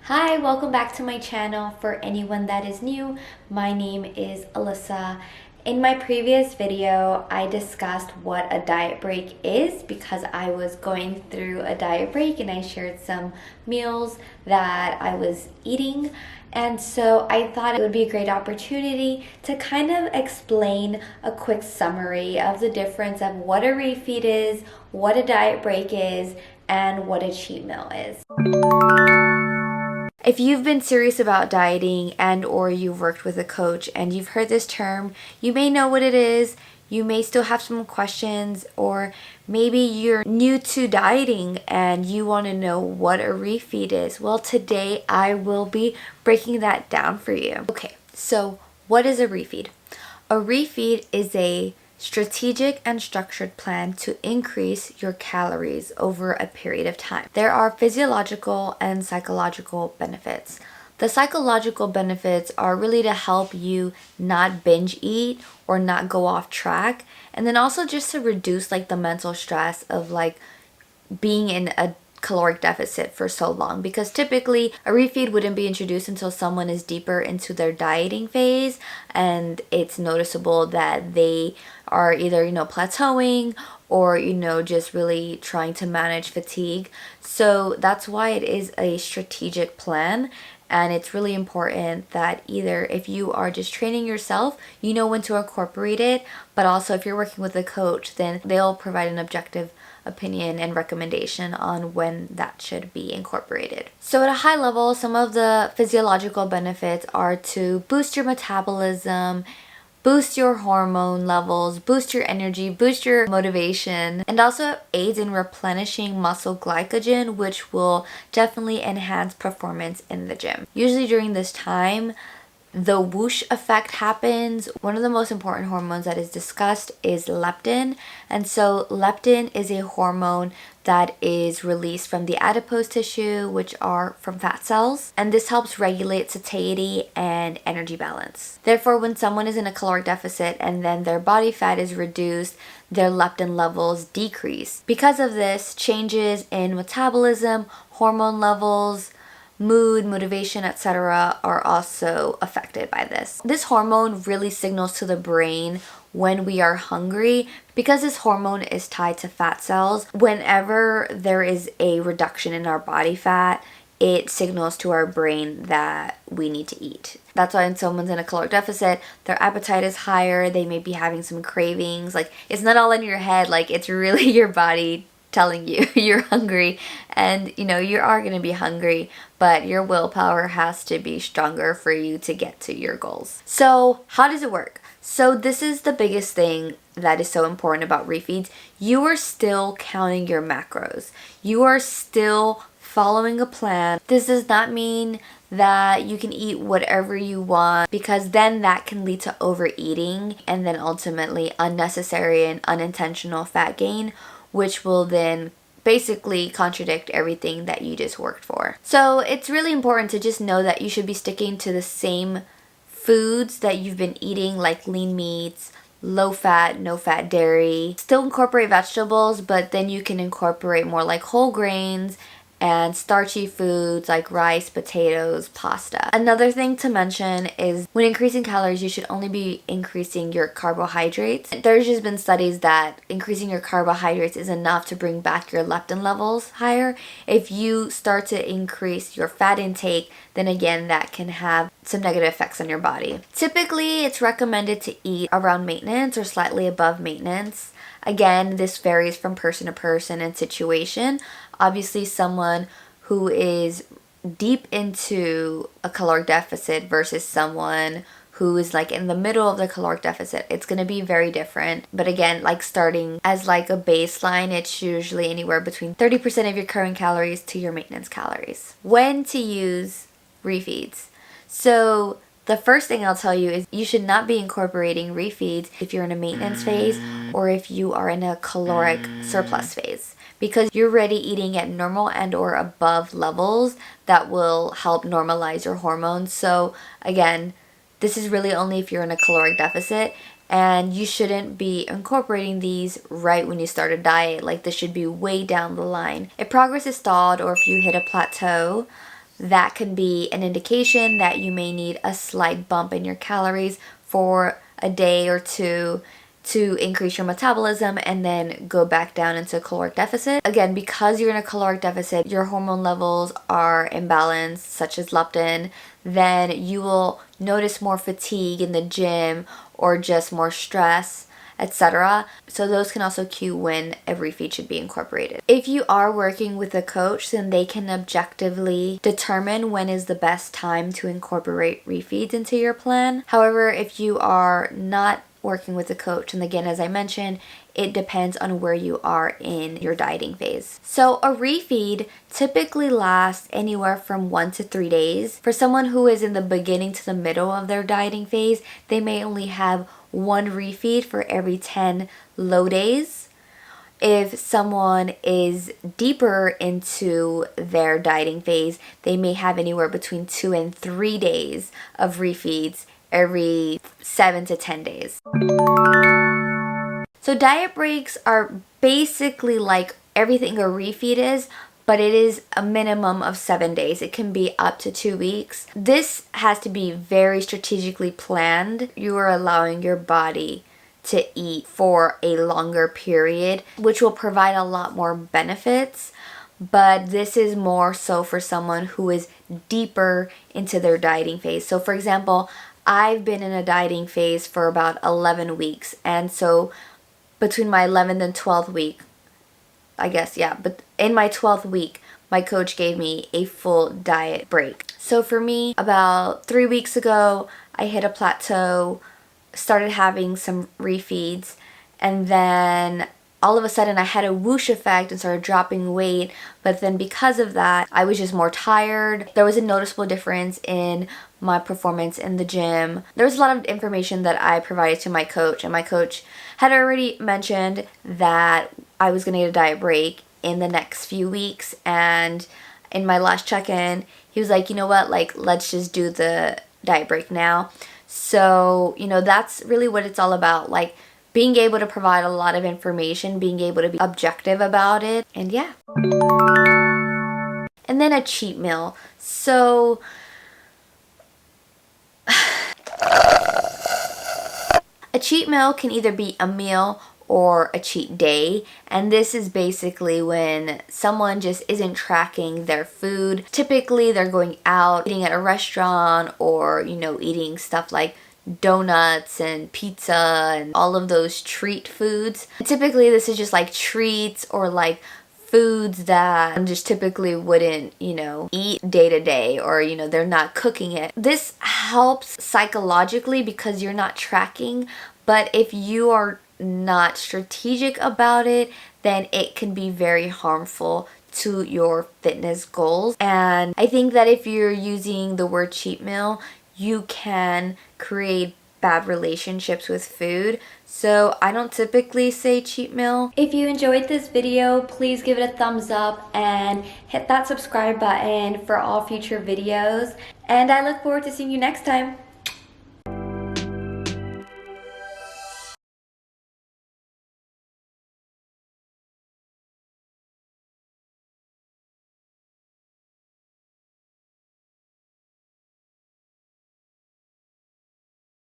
Hi, welcome back to my channel. For anyone that is new, my name is Alyssa. In my previous video, I discussed what a diet break is because I was going through a diet break and I shared some meals that I was eating. And so I thought it would be a great opportunity to kind of explain a quick summary of the difference of what a refeed is, what a diet break is, and what a cheat meal is. If you've been serious about dieting and or you've worked with a coach and you've heard this term, you may know what it is, you may still have some questions, or maybe you're new to dieting and you want to know what a refeed is. Well, today I will be breaking that down for you. Okay, so what is a refeed? A refeed is a strategic and structured plan to increase your calories over a period of time. There are physiological and psychological benefits. The psychological benefits are really to help you not binge eat or not go off track, and then also just to reduce like the mental stress of like being in a caloric deficit for so long, because typically a refeed wouldn't be introduced until someone is deeper into their dieting phase and it's noticeable that they are either plateauing or just really trying to manage fatigue. So that's why it is a strategic plan. And it's really important that either if you are just training yourself, you know when to incorporate it, but also if you're working with a coach, then they'll provide an objective opinion and recommendation on when that should be incorporated. So at a high level, some of the physiological benefits are to boost your metabolism, boost your hormone levels, boost your energy, boost your motivation, and also aids in replenishing muscle glycogen, which will definitely enhance performance in the gym. Usually during this time, the whoosh effect happens. One of the most important hormones that is discussed is leptin. And so leptin is a hormone that is released from the adipose tissue, which are from fat cells. And this helps regulate satiety and energy balance. Therefore, when someone is in a caloric deficit and then their body fat is reduced, their leptin levels decrease. Because of this, changes in metabolism, hormone levels, mood, motivation, etc. are also affected by this. This hormone really signals to the brain when we are hungry. Because this hormone is tied to fat cells, whenever there is a reduction in our body fat, it signals to our brain that we need to eat. That's why when someone's in a caloric deficit, their appetite is higher, they may be having some cravings. Like, it's not all in your head, like it's really your body telling you you're hungry, and you are going to be hungry, but your willpower has to be stronger for you to get to your goals. So how does it work? So this is the biggest thing that is so important about refeeds. You are still counting your macros. You are still following a plan. This does not mean that you can eat whatever you want, because then that can lead to overeating and then ultimately unnecessary and unintentional fat gain, which will then basically contradict everything that you just worked for. So it's really important to just know that you should be sticking to the same foods that you've been eating, like lean meats, low fat, no fat dairy. Still incorporate vegetables, but then you can incorporate more like whole grains and starchy foods like rice, potatoes, pasta. Another thing to mention is when increasing calories, you should only be increasing your carbohydrates. There's just been studies that increasing your carbohydrates is enough to bring back your leptin levels higher. If you start to increase your fat intake, then again, that can have some negative effects on your body. Typically, it's recommended to eat around maintenance or slightly above maintenance. Again, this varies from person to person and situation. Obviously, someone who is deep into a caloric deficit versus someone who is like in the middle of the caloric deficit, it's going to be very different. But again, like starting as like a baseline, it's usually anywhere between 30% of your current calories to your maintenance calories. When to use refeeds. So the first thing I'll tell you is you should not be incorporating refeeds if you're in a maintenance phase or if you are in a caloric surplus phase, because you're already eating at normal and or above levels that will help normalize your hormones. So again, this is really only if you're in a caloric deficit, and you shouldn't be incorporating these right when you start a diet. Like, this should be way down the line. If progress is stalled or if you hit a plateau, that can be an indication that you may need a slight bump in your calories for a day or two to increase your metabolism and then go back down into a caloric deficit. Again, because you're in a caloric deficit, your hormone levels are imbalanced, such as leptin, then you will notice more fatigue in the gym or just more stress, etc. So those can also cue when a refeed should be incorporated. If you are working with a coach, then they can objectively determine when is the best time to incorporate refeeds into your plan. However, if you are not working with a coach, and again, as I mentioned, it depends on where you are in your dieting phase. So a refeed typically lasts anywhere from 1 to 3 days. For someone who is in the beginning to the middle of their dieting phase, they may only have one refeed for every 10 low days. If someone is deeper into their dieting phase, they may have anywhere between 2 and 3 days of refeeds every 7 to 10 days. So diet breaks are basically like everything a refeed is, but it is a minimum of 7 days. It can be up to 2 weeks. This has to be very strategically planned. You are allowing your body to eat for a longer period, which will provide a lot more benefits. But this is more so for someone who is deeper into their dieting phase. So for example, I've been in a dieting phase for about 11 weeks. And so between my 11th and 12th week, I guess, yeah, but in my 12th week, my coach gave me a full diet break. So for me, about 3 weeks ago, I hit a plateau, started having some refeeds, and then all of a sudden I had a whoosh effect and started dropping weight. But then because of that, I was just more tired. There was a noticeable difference in my performance in the gym. There was a lot of information that I provided to my coach, and my coach had already mentioned that I was going to get a diet break in the next few weeks. And in my last check-in, he was like, you know what, like, let's just do the diet break now. So, you know, that's really what it's all about. Like, being able to provide a lot of information, being able to be objective about it, and yeah. And then a cheat meal. So a cheat meal can either be a meal or a cheat day, and this is basically when someone just isn't tracking their food. Typically they're going out, eating at a restaurant, or, you know, eating stuff like donuts and pizza and all of those treat foods. Typically this is just like treats or like foods that I just typically wouldn't, you know, eat day to day, or, you know, they're not cooking it. This helps psychologically because you're not tracking, but if you are not strategic about it, then it can be very harmful to your fitness goals. And I think that if you're using the word cheat meal, you can create bad relationships with food. So I don't typically say cheat meal. If you enjoyed this video, please give it a thumbs up and hit that subscribe button for all future videos. And I look forward to seeing you next time.